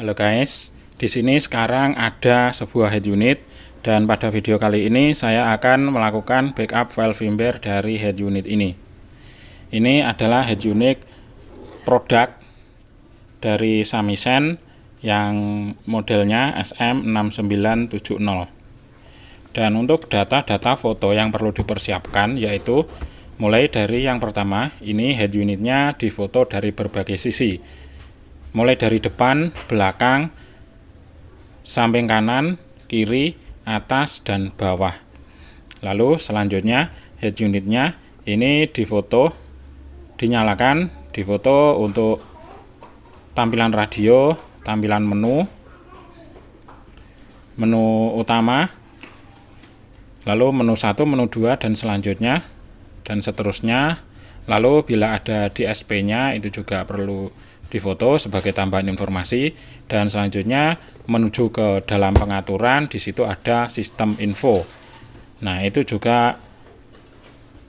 Halo guys, di sini sekarang ada sebuah head unit dan pada video kali ini saya akan melakukan backup file firmware dari head unit ini. Ini adalah head unit produk dari Samisen yang modelnya SM6970. Dan untuk data-data foto yang perlu dipersiapkan yaitu mulai dari yang pertama, ini head unitnya difoto dari berbagai sisi. Mulai dari depan, belakang, samping kanan, kiri, atas, dan bawah. Lalu selanjutnya head unitnya ini difoto, dinyalakan, difoto untuk tampilan radio, tampilan menu utama, lalu menu 1, menu 2, dan selanjutnya, dan seterusnya. Lalu bila ada DSP-nya itu juga perlu difoto sebagai tambahan informasi, dan selanjutnya menuju ke dalam pengaturan, di situ ada sistem info. Nah, itu juga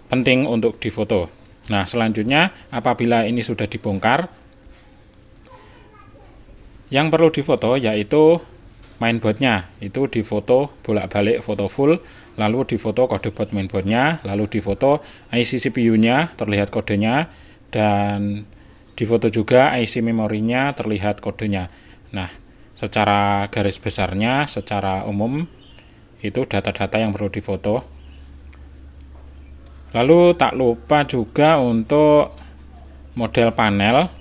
penting untuk difoto. Nah, selanjutnya apabila ini sudah dibongkar, yang perlu difoto yaitu mainboardnya, itu difoto bolak-balik, foto full, lalu difoto kode board mainboardnya, lalu difoto IC CPU-nya, terlihat kodenya, dan difoto juga IC memorinya, terlihat kodenya. Nah, secara garis besarnya, secara umum, itu data-data yang perlu difoto. Lalu tak lupa juga untuk model panel,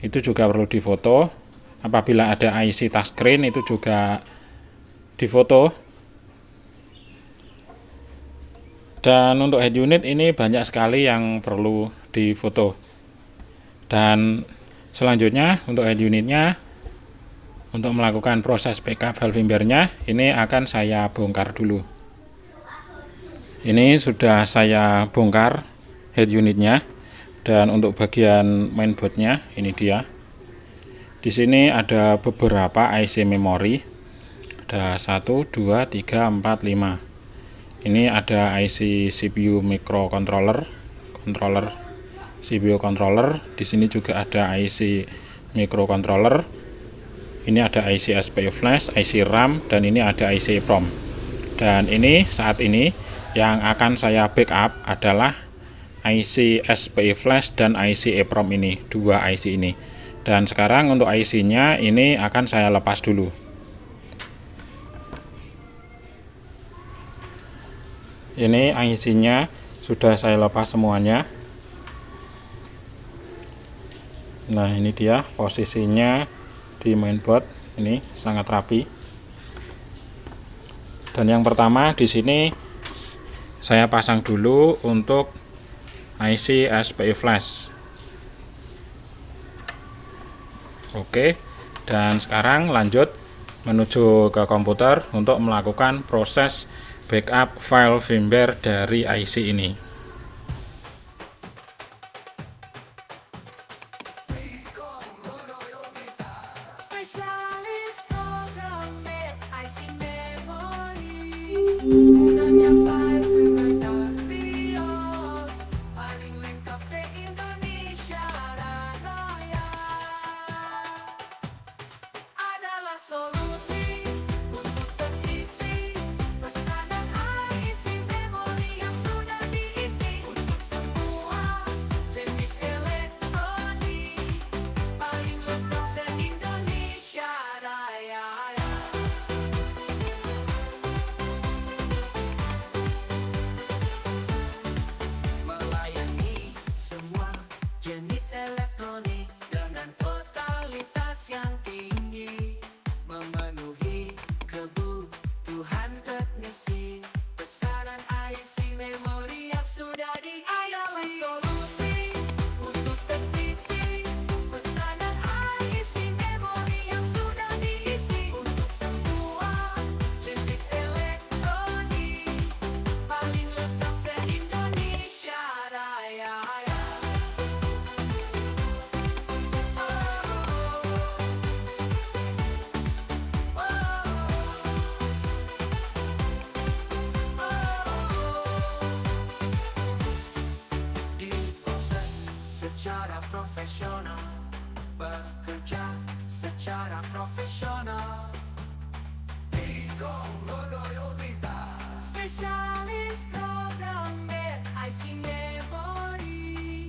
itu juga perlu difoto. Apabila ada IC touchscreen itu juga difoto. Dan untuk head unit ini banyak sekali yang perlu difoto. Dan selanjutnya untuk head unitnya, untuk melakukan proses backup file firmware-nya, ini akan saya bongkar dulu. Ini sudah saya bongkar head unitnya, dan untuk bagian mainboardnya ini dia. Di sini ada beberapa IC memori, ada 1, 2, 3, 4, 5. Ini ada IC CPU microcontroller, CPU controller. Di sini juga ada IC microcontroller. Ini ada IC SPI flash, IC RAM, dan ini ada IC EEPROM. Dan ini saat ini yang akan saya backup adalah IC SPI flash dan IC EEPROM ini, dua IC ini. Dan sekarang untuk IC-nya ini akan saya lepas dulu. Ini IC-nya sudah saya lepas semuanya. Nah, ini dia posisinya di mainboard, ini sangat rapi. Dan yang pertama di sini saya pasang dulu untuk IC SPI flash. Oke, dan sekarang lanjut menuju ke komputer untuk melakukan proses backup file firmware dari IC ini. Jenis elektronik dengan totalitas yang tinggi, memenuhi kebutuhan teknisi. Pesanan IC memori yang sudah diisi adalah solusi untuk teknisi. Pesanan IC memori yang sudah diisi untuk semua jenis elektronik, paling lengkap se-Indonesia Raya. Secara profesional, bekerja secara profesional. Picom Lodoyo Blitar, spesialis programmer IC memori,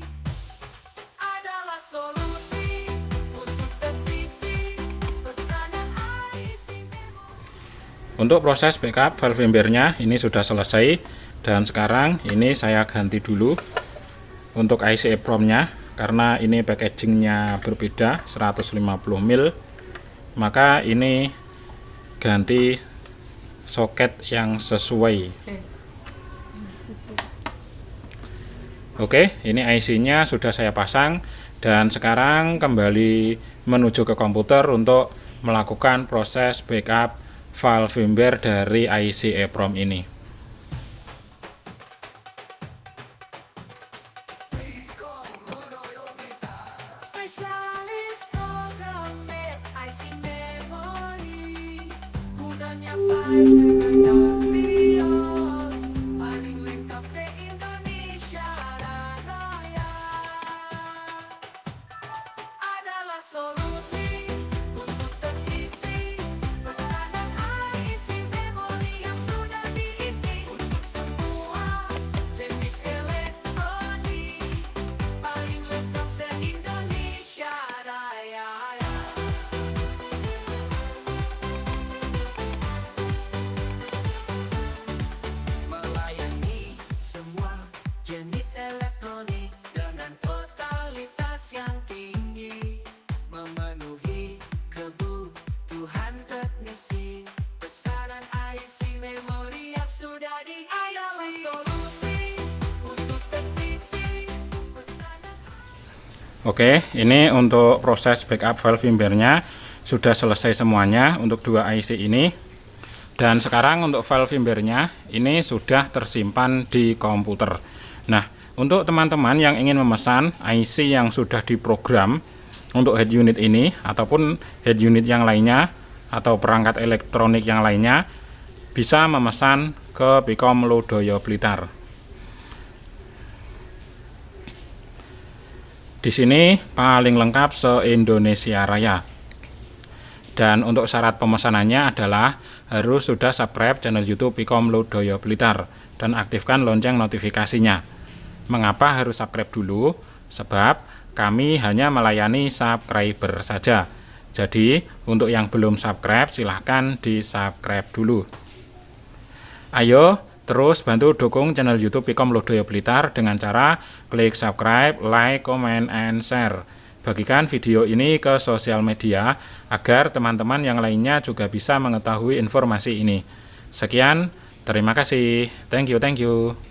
adalah solusi untuk teknisi pesanan IC memori. Untuk proses backup file firmware-nya ini sudah selesai, dan sekarang ini saya ganti dulu untuk IC EEPROM-nya karena ini packagingnya berbeda 150 mil, maka ini ganti soket yang sesuai. Oke, ini IC-nya sudah saya pasang, dan sekarang kembali menuju ke komputer untuk melakukan proses backup file firmware dari IC EEPROM ini. Spesialis programmer IC memori, gunanya file dan BIOS, paling lengkap se-Indonesia Raya, adalah solusi untuk teknisi pesanan IC memori yang sudah diisi untuk semua jenis elektronik, paling lengkap se-Indonesia Raya. Melayani semua jenis elektronik dengan totalitas yang tinggi, memenuhi kebutuhan teknisi pesanan IC memori yang sudah diisi. Adalah solusi untuk teknisi pesanan. Oke, ini untuk proses backup file firmware-nya sudah selesai semuanya untuk dua IC ini. Dan sekarang untuk file firmware-nya ini sudah tersimpan di komputer. Nah, untuk teman-teman yang ingin memesan IC yang sudah diprogram untuk head unit ini ataupun head unit yang lainnya atau perangkat elektronik yang lainnya, bisa memesan ke Picom Lodoyo Blitar. Di sini paling lengkap se-Indonesia Raya. Dan untuk syarat pemesanannya adalah harus sudah subscribe channel YouTube Picom Lodoyo Blitar dan aktifkan lonceng notifikasinya. Mengapa harus subscribe dulu? Sebab kami hanya melayani subscriber saja. Jadi untuk yang belum subscribe silahkan di subscribe dulu. Ayo terus bantu dukung channel YouTube Picom Lodoyo Blitar dengan cara klik subscribe, like, comment, and share. Bagikan video ini ke sosial media agar teman-teman yang lainnya juga bisa mengetahui informasi ini. Sekian, terima kasih. Thank you.